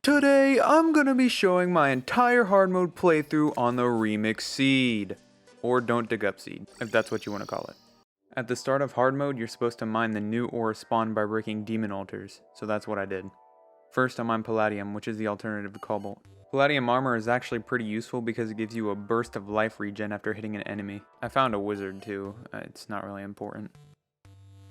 Today, I'm gonna be showing my entire hard mode playthrough on the Remix Seed. Or Don't Dig Up Seed, if that's what you want to call it. At the start of hard mode, you're supposed to mine the new ore spawned by breaking demon altars, so that's what I did. First, I mined Palladium, which is the alternative to Cobalt. Palladium armor is actually pretty useful because it gives you a burst of life regen after hitting an enemy. I found a wizard too, it's not really important.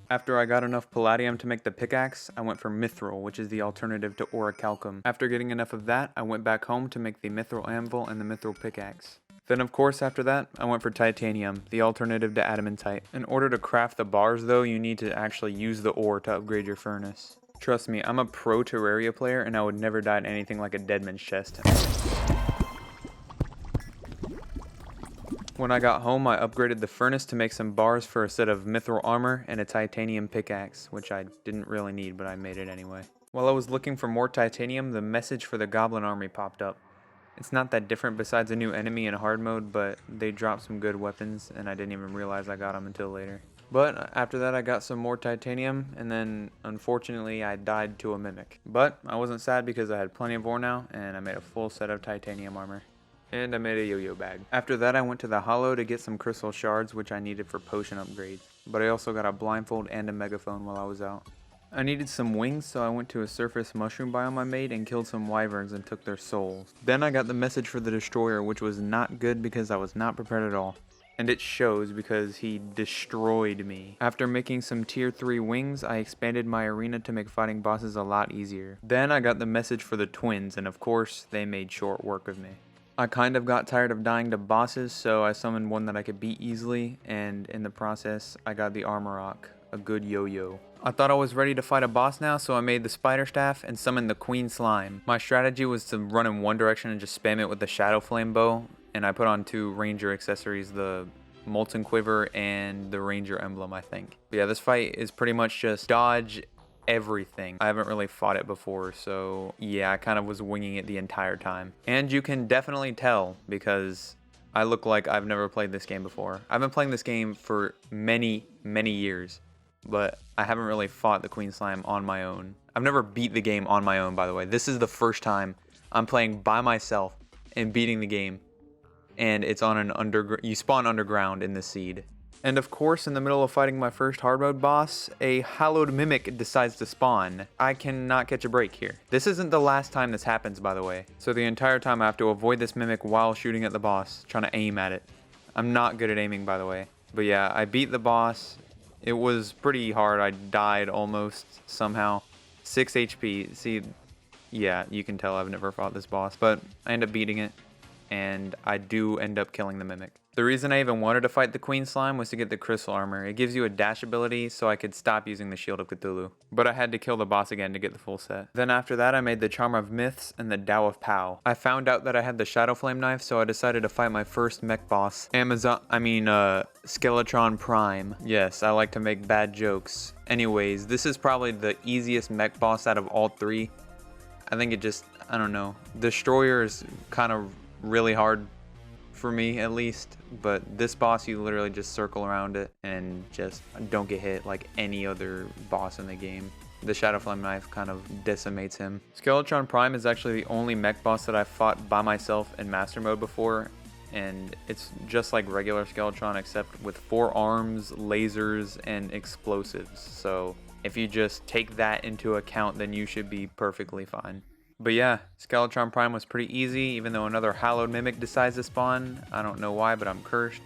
After I got enough Palladium to make the pickaxe, I went for Mithril, which is the alternative to Orichalcum. After getting enough of that, I went back home to make the Mithril Anvil and the Mithril Pickaxe. Then of course after that, I went for Titanium, the alternative to Adamantite. In order to craft the bars though, you need to actually use the ore to upgrade your furnace. Trust me, I'm a pro Terraria player and I would never die in anything like a Deadman's chest. When I got home, I upgraded the furnace to make some bars for a set of mithril armor and a titanium pickaxe, which I didn't really need, but I made it anyway. While I was looking for more titanium, the message for the goblin army popped up. It's not that different besides a new enemy in hard mode, but they dropped some good weapons, and I didn't even realize I got them until later. But after that, I got some more titanium, and then unfortunately, I died to a mimic. But I wasn't sad because I had plenty of ore now, and I made a full set of titanium armor. And I made a yo-yo bag. After that, I went to the hollow to get some crystal shards, which I needed for potion upgrades. But I also got a blindfold and a megaphone while I was out. I needed some wings, so I went to a surface mushroom biome I made and killed some wyverns and took their souls. Then I got the message for the destroyer, which was not good because I was not prepared at all. And it shows because he destroyed me. After making some tier 3 wings, I expanded my arena to make fighting bosses a lot easier. Then I got the message for the twins, and of course, they made short work of me. I kind of got tired of dying to bosses, so I summoned one that I could beat easily, and in the process, I got the Armor Rock, a good yo-yo. I thought I was ready to fight a boss now, so I made the Spider Staff and summoned the Queen Slime. My strategy was to run in one direction and just spam it with the Shadow Flame Bow, and I put on 2 Ranger accessories, the Molten Quiver and the Ranger Emblem, I think. But yeah, this fight is pretty much just dodge everything. I haven't really fought it before, so yeah, I kind of was winging it the entire time. And you can definitely tell because I look like I've never played this game before. I've been playing this game for many years, but I haven't really fought the Queen Slime on my own. I've never beat the game on my own, by the way. This is the first time I'm playing by myself and beating the game. And it's on an you spawn underground in the seed. And of course, in the middle of fighting my first hard mode boss, a hallowed mimic decides to spawn. I cannot catch a break here. This isn't the last time this happens, by the way. So the entire time I have to avoid this mimic while shooting at the boss, trying to aim at it. I'm not good at aiming, by the way. But yeah, I beat the boss. It was pretty hard. I died almost somehow. 6 HP. See, yeah, you can tell I've never fought this boss, but I end up beating it. And I do end up killing the mimic. The reason I even wanted to fight the Queen Slime was to get the crystal armor. It gives you a dash ability so I could stop using the Shield of Cthulhu. But I had to kill the boss again to get the full set. Then after that I made the Charm of Myths and the Tao of Pow. I found out that I had the Shadow Flame Knife, so I decided to fight my first mech boss, Skeletron Prime. Yes, I like to make bad jokes. Anyways, this is probably the easiest mech boss out of all 3. I think it just, I don't know. Destroyer is kind of really hard for me at least, but this boss you literally just circle around it and just don't get hit like any other boss in the game. The Shadow Flame Knife kind of decimates him. Skeletron Prime is actually the only mech boss that I've fought by myself in master mode before, and it's just like regular Skeletron except with 4 arms, lasers, and explosives. So if you just take that into account, then you should be perfectly fine. But yeah, Skeletron Prime was pretty easy, even though another hallowed mimic decides to spawn. I don't know why, but I'm cursed.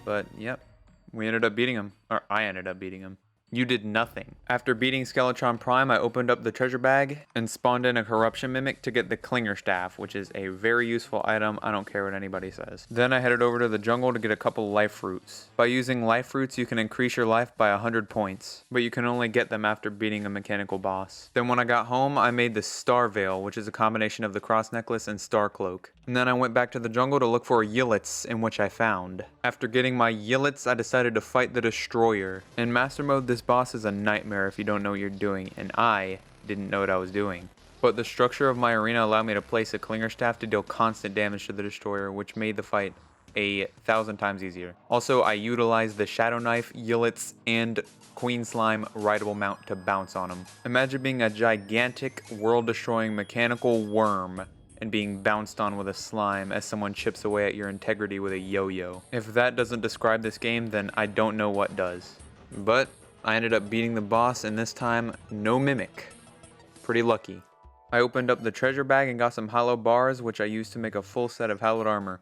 But yep, we ended up beating him. Or I ended up beating him. You did nothing. After beating Skeletron Prime, I opened up the treasure bag and spawned in a corruption mimic to get the Clinger Staff, which is a very useful item. I don't care what anybody says. Then I headed over to the jungle to get a couple life fruits. By using life fruits, you can increase your life by 100 points, but you can only get them after beating a mechanical boss. Then when I got home, I made the Star Veil, which is a combination of the Cross Necklace and Star Cloak. And then I went back to the jungle to look for a Yillits, in which I found. After getting my Yillits, I decided to fight the Destroyer. In Master Mode, this boss is a nightmare if you don't know what you're doing, and I didn't know what I was doing. But the structure of my arena allowed me to place a Clinger Staff to deal constant damage to the Destroyer, which made the fight 1,000 times easier. Also, I utilized the Shadow Knife, Yulits, and Queen Slime rideable mount to bounce on them. Imagine being a gigantic, world-destroying mechanical worm and being bounced on with a slime as someone chips away at your integrity with a yo-yo. If that doesn't describe this game, then I don't know what does. But I ended up beating the boss, and this time, no mimic. Pretty lucky. I opened up the treasure bag and got some hollow bars, which I used to make a full set of hallowed armor.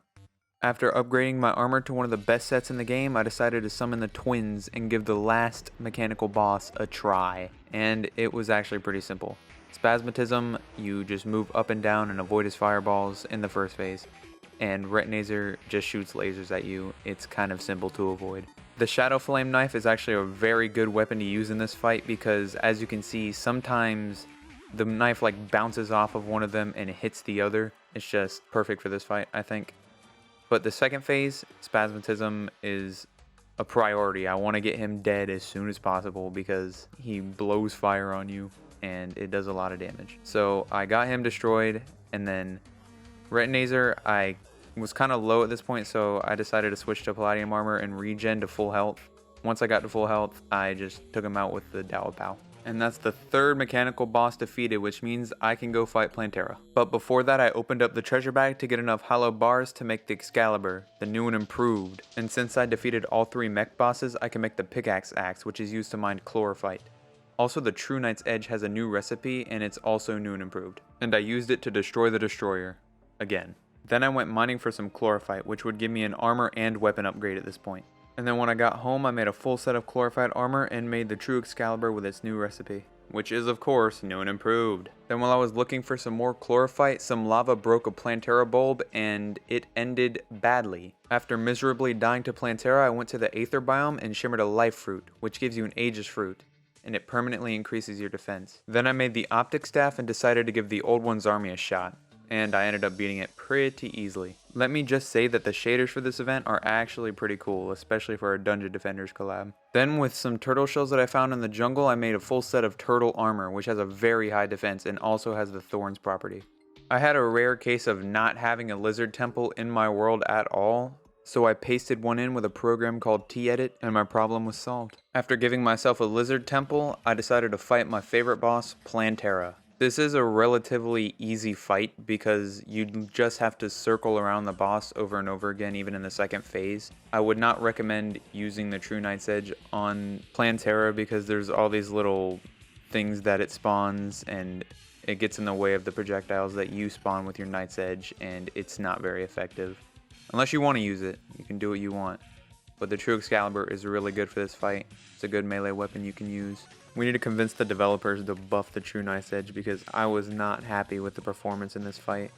After upgrading my armor to one of the best sets in the game, I decided to summon the twins and give the last mechanical boss a try. And it was actually pretty simple. Spasmatism, you just move up and down and avoid his fireballs in the first phase. And Retinazer just shoots lasers at you. It's kind of simple to avoid. The Shadow Flame Knife is actually a very good weapon to use in this fight because, as you can see, sometimes the knife like bounces off of one of them and it hits the other. It's just perfect for this fight, I think. But the second phase, Spasmatism, is a priority. I want to get him dead as soon as possible because he blows fire on you and it does a lot of damage. So I got him destroyed, and then Retinazer, I was kind of low at this point, so I decided to switch to Palladium Armor and regen to full health. Once I got to full health, I just took him out with the Dao. And that's the third mechanical boss defeated, which means I can go fight Plantera. But before that, I opened up the treasure bag to get enough hollow bars to make the Excalibur, the new and improved. And since I defeated all 3 mech bosses, I can make the Pickaxe Axe, which is used to mine chlorophyte. Also, the True Knight's Edge has a new recipe, and it's also new and improved. And I used it to destroy the Destroyer. Again. Then I went mining for some chlorophyte, which would give me an armor and weapon upgrade at this point. And then when I got home, I made a full set of chlorophyte armor and made the true Excalibur with its new recipe, which is of course new and improved. Then while I was looking for some more chlorophyte, some lava broke a Plantera bulb and it ended badly. After miserably dying to Plantera, I went to the Aether biome and shimmered a life fruit, which gives you an Aegis fruit, and it permanently increases your defense. Then I made the optic staff and decided to give the Old One's army a shot, and I ended up beating it pretty easily. Let me just say that the shaders for this event are actually pretty cool, especially for a Dungeon Defenders collab. Then with some turtle shells that I found in the jungle, I made a full set of turtle armor, which has a very high defense and also has the thorns property. I had a rare case of not having a lizard temple in my world at all, so I pasted one in with a program called T-Edit, and my problem was solved. After giving myself a lizard temple, I decided to fight my favorite boss, Plantera. This is a relatively easy fight because you just have to circle around the boss over and over again, even in the second phase. I would not recommend using the True Knight's Edge on Plantera because there's all these little things that it spawns and it gets in the way of the projectiles that you spawn with your Knight's Edge, and it's not very effective. Unless you want to use it, you can do what you want. But the True Excalibur is really good for this fight. It's a good melee weapon you can use. We need to convince the developers to buff the True Knight's Edge because I was not happy with the performance in this fight.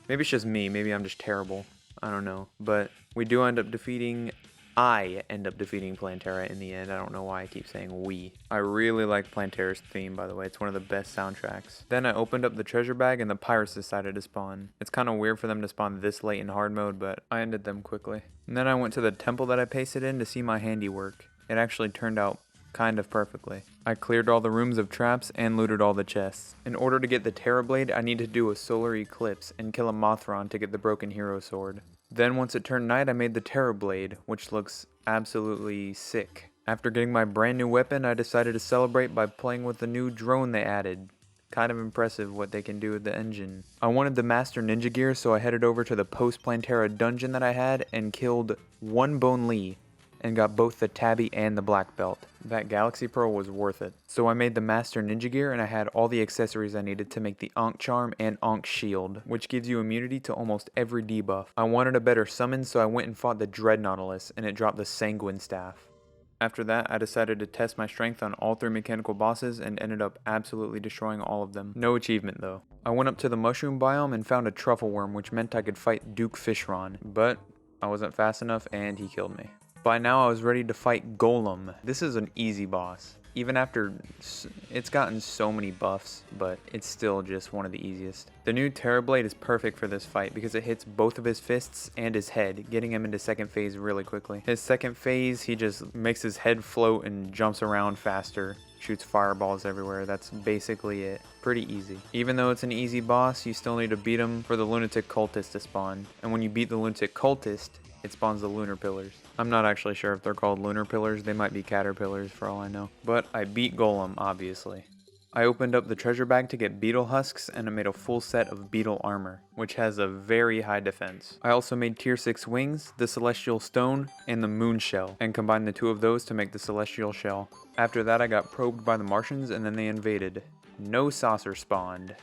Maybe it's just me, maybe I'm just terrible. I don't know. But I end up defeating Plantera in the end. I don't know why I keep saying we. I really like Plantera's theme, by the way. It's one of the best soundtracks. Then I opened up the treasure bag and the pirates decided to spawn. It's kind of weird for them to spawn this late in hard mode, but I ended them quickly. And then I went to the temple that I pasted in to see my handiwork. It actually turned out kind of perfectly. I cleared all the rooms of traps and looted all the chests. In order to get the Terra Blade, I need to do a solar eclipse and kill a Mothron to get the broken hero sword. Then once it turned night, I made the Terra Blade, which looks absolutely sick. After getting my brand new weapon, I decided to celebrate by playing with the new drone they added. Kind of impressive what they can do with the engine. I wanted the Master Ninja Gear, so I headed over to the post-Plantera dungeon that I had and killed one Bone Lee and got both the Tabby and the Black Belt. That Galaxy Pearl was worth it. So I made the Master Ninja Gear and I had all the accessories I needed to make the Ankh Charm and Ankh Shield, which gives you immunity to almost every debuff. I wanted a better summon, so I went and fought the Dread Nautilus and it dropped the Sanguine Staff. After that, I decided to test my strength on all 3 mechanical bosses and ended up absolutely destroying all of them. No achievement though. I went up to the Mushroom biome and found a Truffle Worm, which meant I could fight Duke Fishron, but I wasn't fast enough and he killed me. By now I was ready to fight Golem. This is an easy boss. Even after it's gotten so many buffs, but it's still just one of the easiest. The new Terra Blade is perfect for this fight because it hits both of his fists and his head, getting him into second phase really quickly. His second phase, he just makes his head float and jumps around faster. Shoots fireballs everywhere. That's basically it. Pretty easy. Even though it's an easy boss, you still need to beat him for the Lunatic cultist to spawn. And when you beat the Lunatic cultist, it spawns the lunar pillars. I'm not actually sure if they're called lunar pillars, they might be caterpillars for all I know. But I beat Golem, obviously. I opened up the treasure bag to get beetle husks and I made a full set of beetle armor, which has a very high defense. I also made tier 6 wings, the celestial stone, and the moon shell, and combined the two of those to make the celestial shell. After that I got probed by the Martians and then they invaded. No saucer spawned.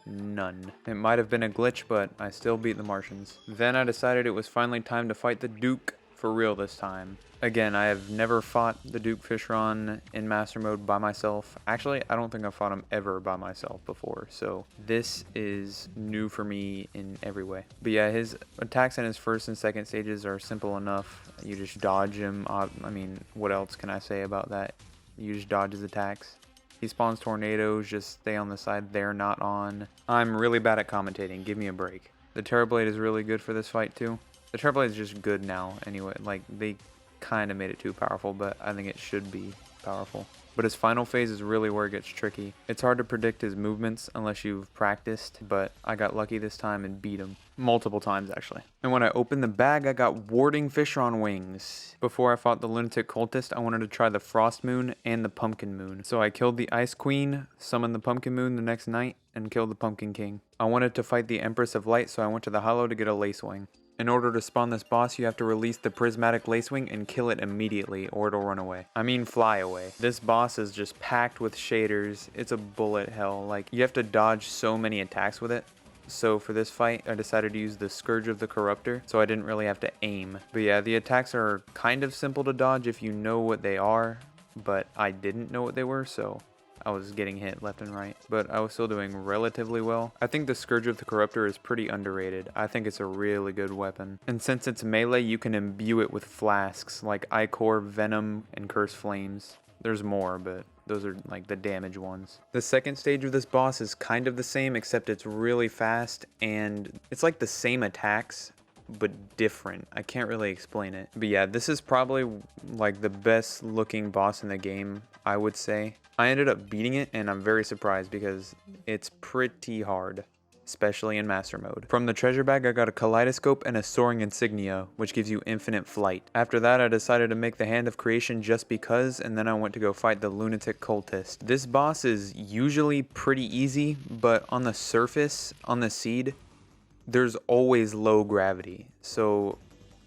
None. It might have been a glitch, but I still beat the Martians. Then I decided it was finally time to fight the Duke for real this time. Again, I have never fought the Duke Fishron in Master Mode by myself. Actually, I don't think I've fought him ever by myself before, so this is new for me in every way. But yeah, his attacks in his first and second stages are simple enough. You just dodge him. I mean, what else can I say about that? You just dodge his attacks. He spawns tornadoes, just stay on the side they're not on. I'm really bad at commentating, give me a break. The Terrorblade is really good for this fight too. The Terrorblade is just good now anyway, like they kind of made it too powerful, but I think it should be powerful. But his final phase is really where it gets tricky. It's hard to predict his movements unless you've practiced, but I got lucky this time and beat him. Multiple times, actually. And when I opened the bag, I got warding Fishron wings. Before I fought the Lunatic cultist, I wanted to try the Frost Moon and the Pumpkin Moon. So I killed the Ice Queen, summoned the Pumpkin Moon the next night, and killed the Pumpkin King. I wanted to fight the Empress of Light, so I went to the Hollow to get a Lace Wing. In order to spawn this boss, you have to release the prismatic lacewing and kill it immediately or it'll run away. I mean fly away. This boss is just packed with shaders. It's a bullet hell. Like, you have to dodge so many attacks with it. So for this fight, I decided to use the Scourge of the Corruptor, so I didn't really have to aim. But yeah, the attacks are kind of simple to dodge if you know what they are, but I didn't know what they were, so I was getting hit left and right, but I was still doing relatively well. I think the Scourge of the Corruptor is pretty underrated. I think it's a really good weapon. And since it's melee, you can imbue it with flasks like Ichor, Venom, and Curse Flames. There's more, but those are like the damage ones. The second stage of this boss is kind of the same, except it's really fast and it's like the same attacks, but different. I can't really explain it. But yeah, this is probably like the best looking boss in the game, I would say. I ended up beating it and I'm very surprised because it's pretty hard, especially in Master Mode. From the treasure bag, I got a kaleidoscope and a soaring insignia, which gives you infinite flight. After that, I decided to make the Hand of Creation just because, and then I went to go fight the Lunatic cultist. This boss is usually pretty easy, but on the surface, on the seed, there's always low gravity. So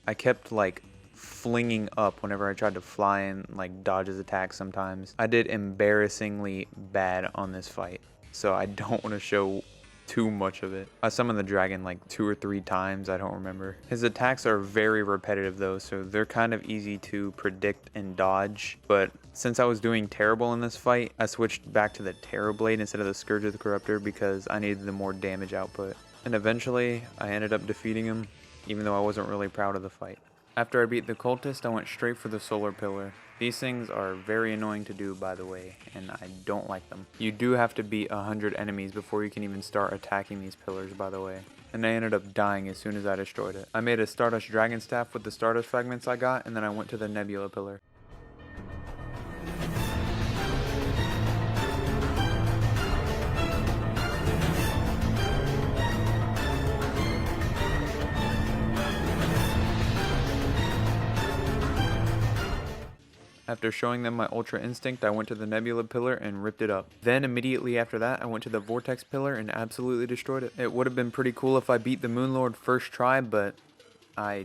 I kept like flinging up whenever I tried to fly and like dodge his attacks sometimes. I did embarrassingly bad on this fight, so I don't want to show too much of it. I summoned the dragon like 2 or 3 times, I don't remember. His attacks are very repetitive though, so they're kind of easy to predict and dodge, but since I was doing terrible in this fight, I switched back to the Terrorblade instead of the Scourge of the Corruptor because I needed the more damage output. And eventually, I ended up defeating him, even though I wasn't really proud of the fight. After I beat the cultist, I went straight for the solar pillar. These things are very annoying to do, by the way, and I don't like them. You do have to beat 100 enemies before you can even start attacking these pillars, by the way. And I ended up dying as soon as I destroyed it. I made a Stardust Dragon Staff with the Stardust fragments I got, and then I went to the Nebula pillar. After showing them my Ultra Instinct, I went to the Nebula pillar and ripped it up. Then immediately after that, I went to the Vortex pillar and absolutely destroyed it. It would have been pretty cool if I beat the Moonlord first try, but I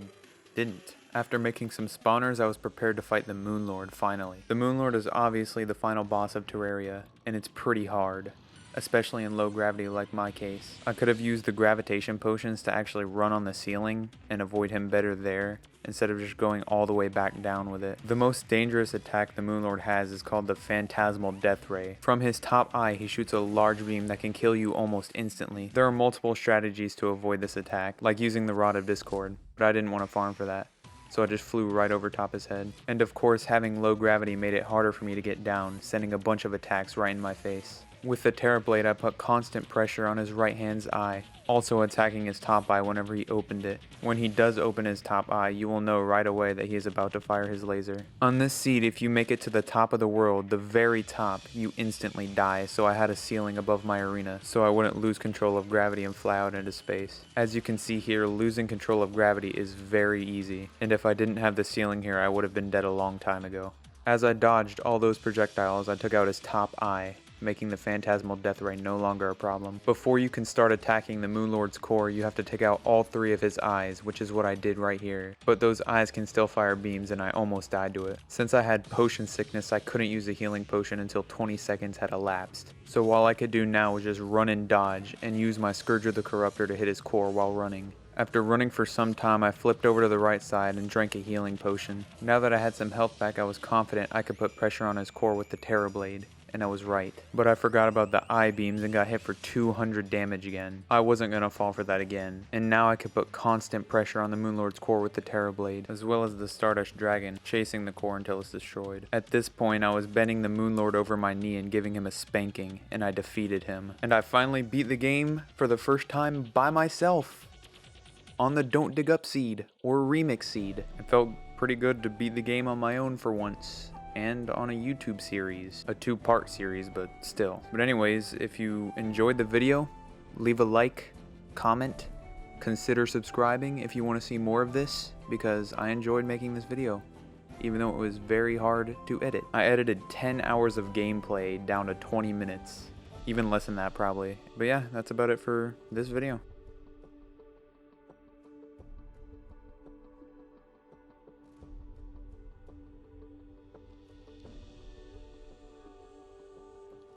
didn't. After making some spawners, I was prepared to fight the Moonlord finally. The Moonlord is obviously the final boss of Terraria, and it's pretty hard, especially in low gravity like my case. I could have used the gravitation potions to actually run on the ceiling and avoid him better there, instead of just going all the way back down with it. The most dangerous attack the Moonlord has is called the Phantasmal Death Ray. From his top eye, he shoots a large beam that can kill you almost instantly. There are multiple strategies to avoid this attack, like using the Rod of Discord, but I didn't want to farm for that, so I just flew right over top his head. And of course, having low gravity made it harder for me to get down, sending a bunch of attacks right in my face. With the Terra Blade, I put constant pressure on his right hand's eye, also attacking his top eye whenever he opened it. When he does open his top eye, you will know right away that he is about to fire his laser. On this seed, if you make it to the top of the world, the very top, you instantly die, so I had a ceiling above my arena, so I wouldn't lose control of gravity and fly out into space. As you can see here, losing control of gravity is very easy, and if I didn't have the ceiling here, I would have been dead a long time ago. As I dodged all those projectiles, I took out his top eye, making the phantasmal death ray no longer a problem. Before you can start attacking the Moonlord's core, you have to take out all 3 of his eyes, which is what I did right here. But those eyes can still fire beams and I almost died to it. Since I had potion sickness, I couldn't use a healing potion until 20 seconds had elapsed. So all I could do now was just run and dodge, and use my Scourge of the Corruptor to hit his core while running. After running for some time, I flipped over to the right side and drank a healing potion. Now that I had some health back, I was confident I could put pressure on his core with the Terra Blade. And I was right. But I forgot about the eye beams and got hit for 200 damage again. I wasn't gonna fall for that again. And now I could put constant pressure on the Moonlord's core with the Terra Blade, as well as the Stardust Dragon, chasing the core until it's destroyed. At this point, I was bending the Moonlord over my knee and giving him a spanking, and I defeated him. And I finally beat the game for the first time by myself, on the Don't Dig Up seed, or Remix seed. It felt pretty good to beat the game on my own for once. And on a YouTube series, a 2-part series, but still. But anyways, if you enjoyed the video, leave a like, comment, consider subscribing if you want to see more of this, because I enjoyed making this video, even though it was very hard to edit. I edited 10 hours of gameplay down to 20 minutes, even less than that probably. But yeah, that's about it for this video.